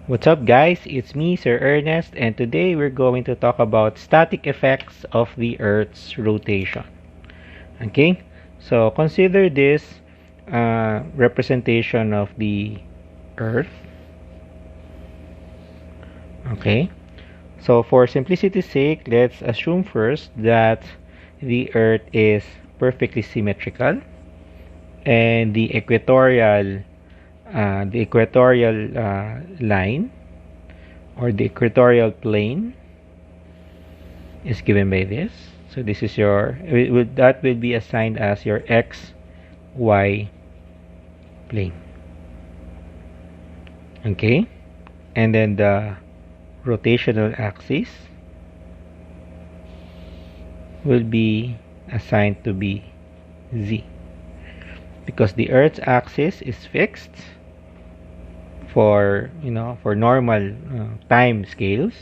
What's up guys, it's me Sir Ernest, and today we're going to talk about static effects of the Earth's rotation. Okay, so consider this representation of the Earth. Okay, so for simplicity's sake, let's assume first that the Earth is perfectly symmetrical and the equatorial line or the equatorial plane is given by this. So this is your that will be assigned as your XY plane. Okay, and then the rotational axis will be assigned to be Z, because the Earth's axis is fixed for normal time scales.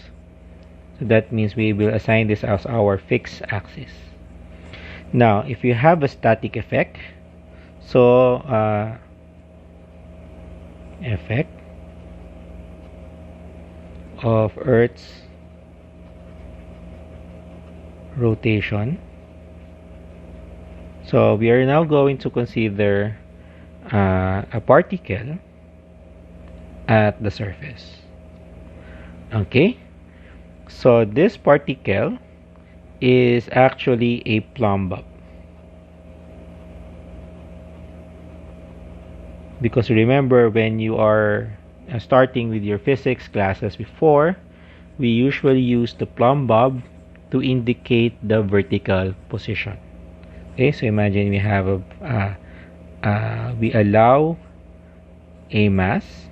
So that means we will assign this as our fixed axis. Now if you have a static effect, so effect of Earth's rotation, so we are now going to consider a particle at the surface. Okay, so this particle is actually a Plumb, because remember, when you are starting with your physics classes before, we usually use the Plumb to indicate the vertical position. Okay, so imagine we have we allow a mass,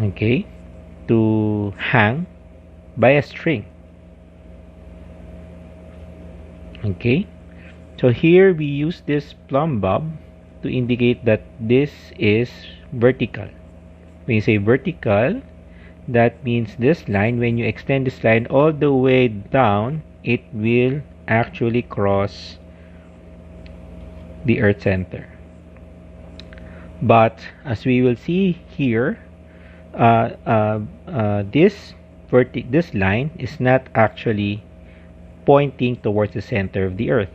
okay, to hang by a string. Okay, so here we use this Plumb to indicate that this is vertical. When you say vertical, that means this line, when you extend this line all the way down, it will actually cross the Earth center. But as we will see here, this line is not actually pointing towards the center of the Earth.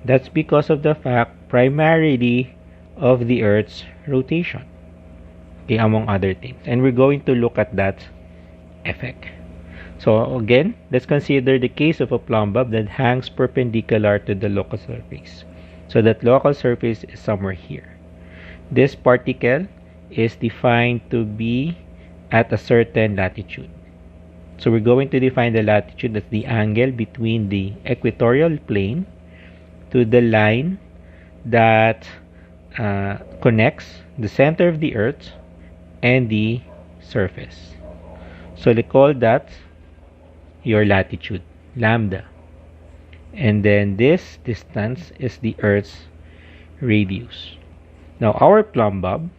That's because of the fact primarily of the Earth's rotation, okay, among other things, and we're going to look at that effect. So again, let's consider the case of a Plumb that hangs perpendicular to the local surface. So that local surface is somewhere here. This particle is defined to be at a certain latitude. So we're going to define the latitude as the angle between the equatorial plane to the line that connects the center of the Earth and the surface. So they call that your latitude, lambda. And then this distance is the Earth's radius. Now our Plumb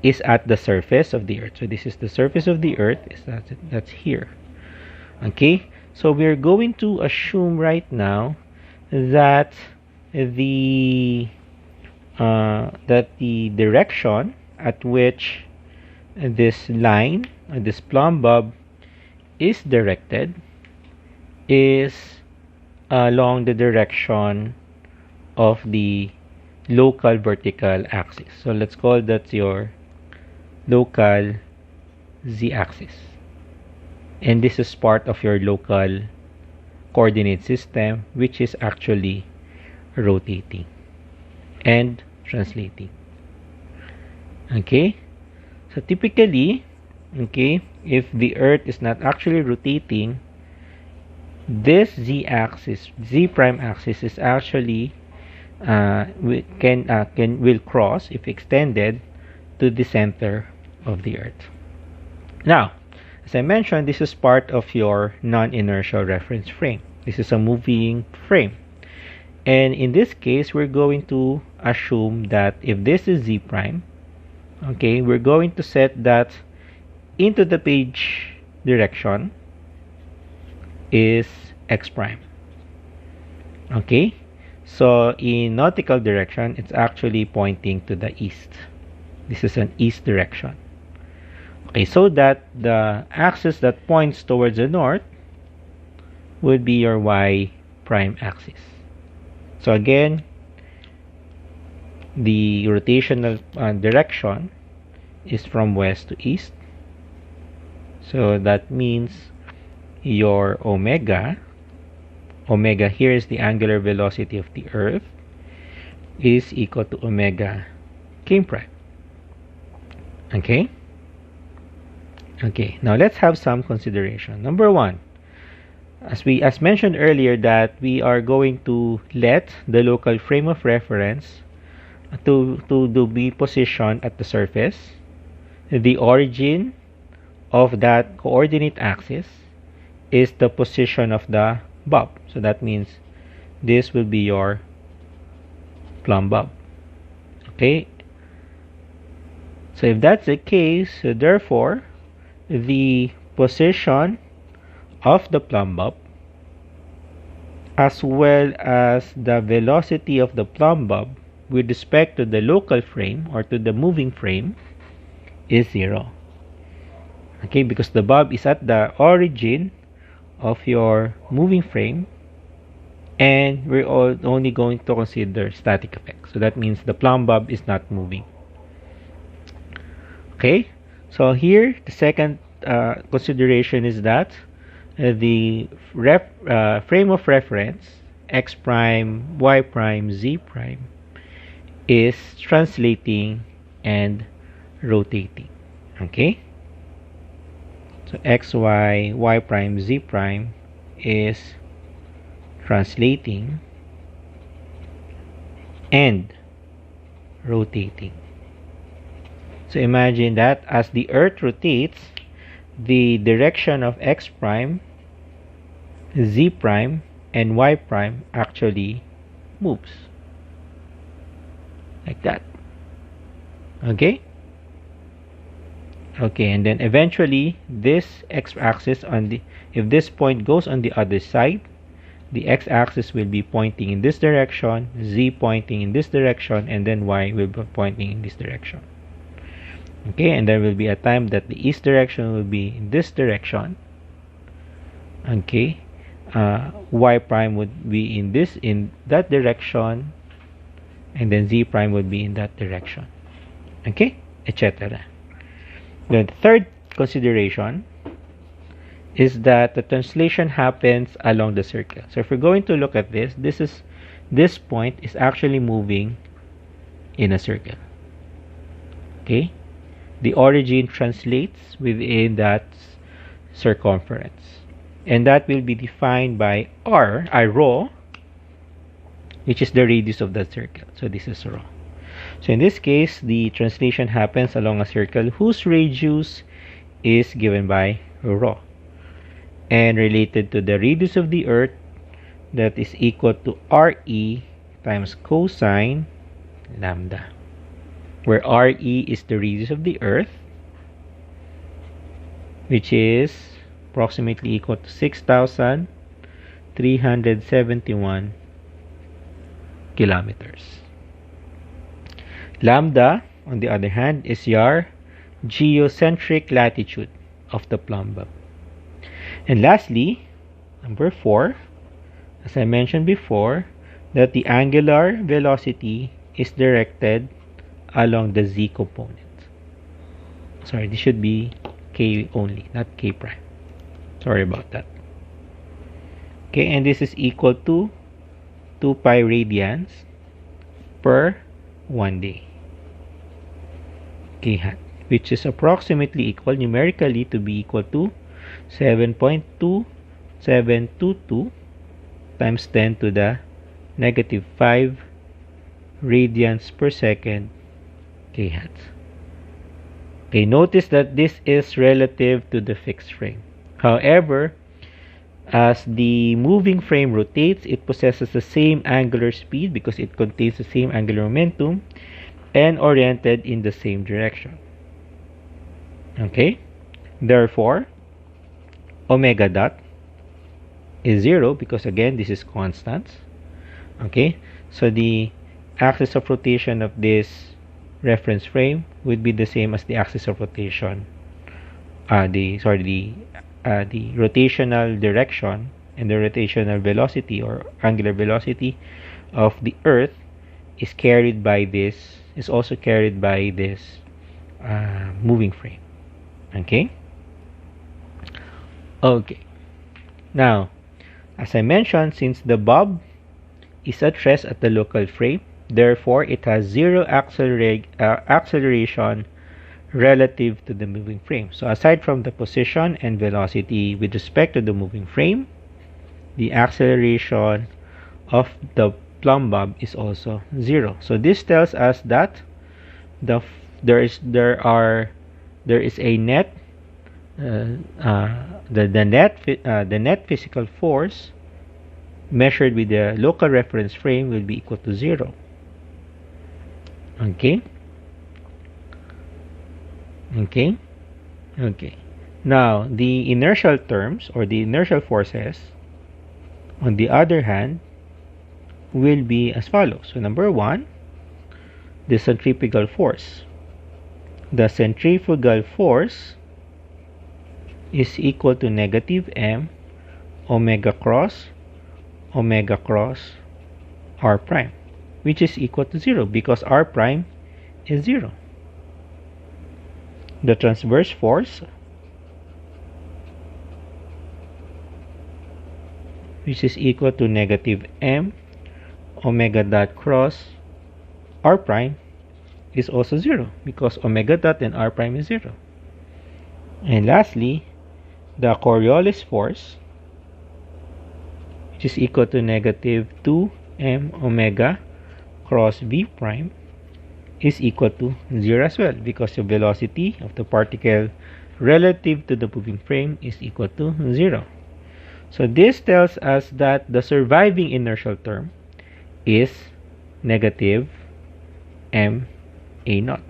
is at the surface of the Earth. So this is the surface of the Earth. That's here. Okay, so we're going to assume right now that the direction at which this line, this Plumb is directed, is along the direction of the local vertical axis. So let's call that your local z-axis, and this is part of your local coordinate system, which is actually rotating and translating. Okay, so typically, okay, if the Earth is not actually rotating, this z-axis, z-prime axis, is actually will cross, if extended, to the center of the Earth. Now, as I mentioned, this is part of your non-inertial reference frame. This is a moving frame, and in this case, we're going to assume that if this is z prime, okay, we're going to set that into the page direction is x prime. Okay, so in nautical direction, it's actually pointing to the east. This is an east direction. Okay, so that the axis that points towards the north would be your y prime axis. So again, the rotational direction is from west to east. So that means your omega here is the angular velocity of the earth, is equal to omega k prime. Okay? Okay, now let's have some consideration. Number one, as mentioned earlier, that we are going to let the local frame of reference to be positioned at the surface. The origin of that coordinate axis is the position of the bob. So that means this will be your Plumb bob. Okay. So if that's the case, so therefore the position of the Plumb bob as well as the velocity of the Plumb bob with respect to the local frame or to the moving frame is 0. Okay, because the bob is at the origin of your moving frame, and we're only going to consider static effects. So that means the Plumb bob is not moving. Okay, so here the second consideration is that the frame of reference x prime, y prime, z prime is translating and rotating. Okay, so x, y prime, z prime is translating and rotating. So imagine that as the earth rotates, the direction of x prime, z prime, and y prime actually moves like that. Okay, and then eventually this x-axis if this point goes on the other side, the x-axis will be pointing in this direction, z pointing in this direction, and then y will be pointing in this direction. Okay, and there will be a time that the east direction will be in this direction. Okay, y prime would be in that direction, and then z prime would be in that direction. Okay, etc. The third consideration is that the translation happens along the circle. So if we're going to look at this point is actually moving in a circle. Okay, the origin translates within that circumference, and that will be defined by rho, which is the radius of that circle. So this is rho. So in this case, the translation happens along a circle whose radius is given by rho, and related to the radius of the earth, that is equal to Re times cosine lambda, where Re is the radius of the earth, which is approximately equal to 6,371 kilometers. Lambda, on the other hand, is your geocentric latitude of the Plumb bob. And lastly, number 4, as I mentioned before, that the angular velocity is directed along the z component. Sorry, this should be k only, not k prime. Sorry about that. Okay, and this is equal to 2 pi radians per 1 day. K hat, which is approximately equal numerically to be equal to 7.2722 times 10 to the negative 5 radians per second k hat. Okay, notice that this is relative to the fixed frame. However, as the moving frame rotates, it possesses the same angular speed because it contains the same angular momentum and oriented in the same direction. Okay, therefore omega dot is 0 because again this is constant. Okay, so the axis of rotation of this reference frame would be the same as the axis of rotation the rotational direction and the rotational velocity or angular velocity of the Earth is also carried by this moving frame. Okay. Now, as I mentioned, since the bob is at rest at the local frame, therefore it has zero acceleration relative to the moving frame. So aside from the position and velocity with respect to the moving frame, the acceleration of the Plumb bob is also zero. So this tells us that there is a net the net physical force measured with the local reference frame will be equal to zero. Okay. Now the inertial terms or the inertial forces, on the other hand, will be as follows. So number one, the centrifugal force. The centrifugal force is equal to negative m omega cross r prime, which is equal to 0 because r prime is 0. The transverse force, which is equal to negative m omega dot cross r prime, is also 0 because omega dot and r prime is 0. And lastly, the Coriolis force, which is equal to negative 2m omega cross v prime, is equal to 0 as well because the velocity of the particle relative to the moving frame is equal to 0. So this tells us that the surviving inertial term is negative m a naught.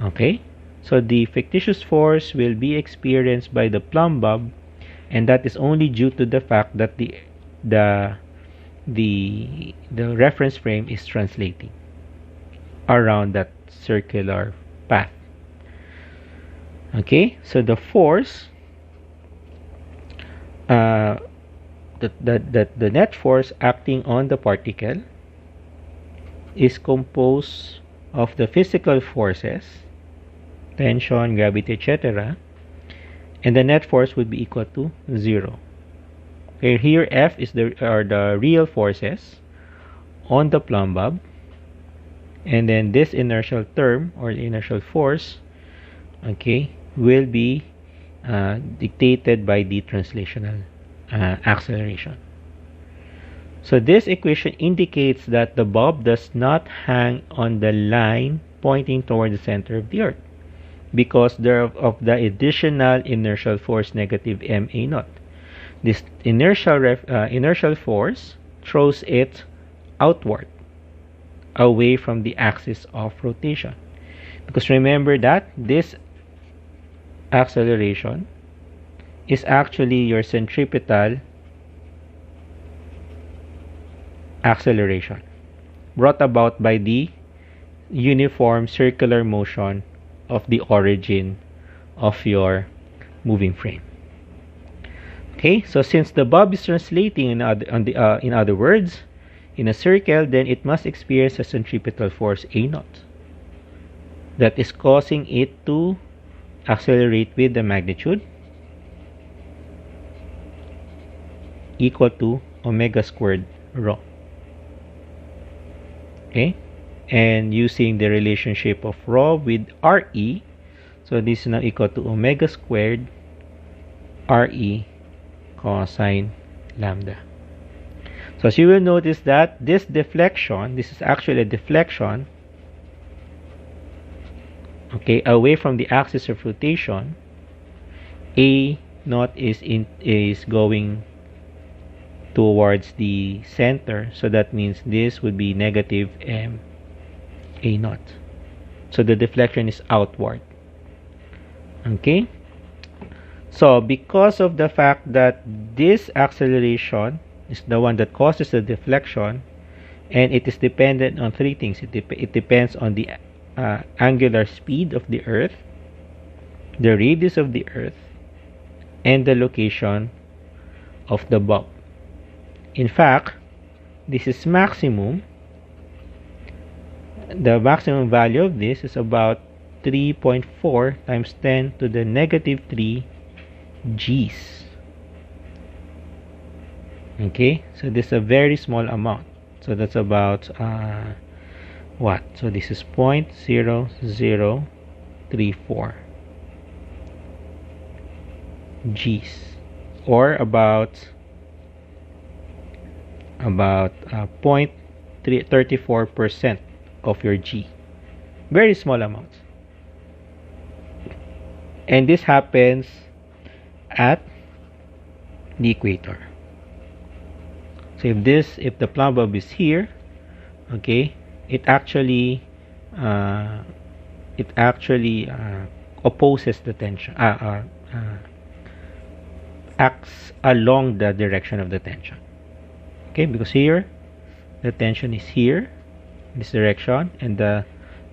Okay, so the fictitious force will be experienced by the Plumb bob, and that is only due to the fact that the reference frame is translating around that circular path. Okay, so the force, the net force acting on the particle is composed of the physical forces, tension, gravity, etc., and the net force would be equal to 0. Okay, here F is the real forces on the Plumb bob, and then this inertial term or the inertial force, okay, will be dictated by the translational acceleration. So this equation indicates that the bob does not hang on the line pointing toward the center of the Earth because of the additional inertial force negative m a naught. This inertial force throws it outward, away from the axis of rotation. Because remember that this acceleration is actually your centripetal acceleration brought about by the uniform circular motion of the origin of your moving frame. Okay, so since the bob is translating in other words, in a circle, then it must experience a centripetal force a naught that is causing it to accelerate with the magnitude equal to omega squared rho. Okay, and using the relationship of rho with Re, so this is now equal to omega squared Re cosine lambda. So as you will notice that this deflection, this is actually a deflection, okay, away from the axis of rotation. A naught is going towards the center, so that means this would be negative m a naught. So the deflection is outward. Okay, so because of the fact that this acceleration is the one that causes the deflection, and it is dependent on three things. It depends on the angular speed of the Earth, the radius of the Earth, and the location of the bulb. In fact, this is maximum. The maximum value of this is about 3.4 times 10 to the negative 3 Gs. Okay, so this is a very small amount. So that's about what? So this is 0.0034 Gs, or about 0.34% of your G. Very small amounts. And this happens at the equator. So if the Plumb bulb is here, okay, it actually opposes the tension, acts along the direction of the tension. Okay, because here the tension is here, this direction, and the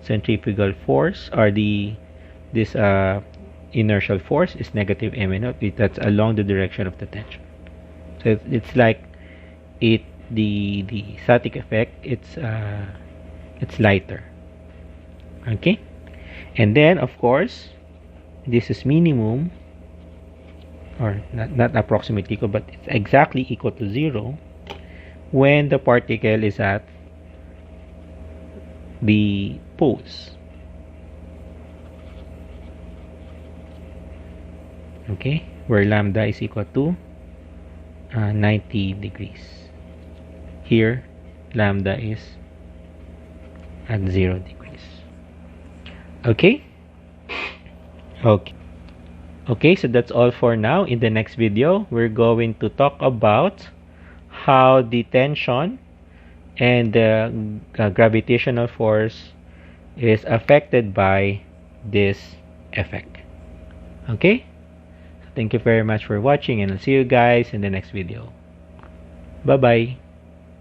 centrifugal force, or this inertial force, is negative m0. That's along the direction of the tension. So it's like the static effect. It's lighter. Okay, and then of course this is minimum, or not approximately equal, but it's exactly equal to 0 when the particle is at the poles. Okay, where lambda is equal to 90 degrees. Here lambda is at 0 degrees. Okay, so that's all for now. In the next video, we're going to talk about how the tension and the gravitational force is affected by this effect. Okay, thank you very much for watching, and I'll see you guys in the next video. Bye bye.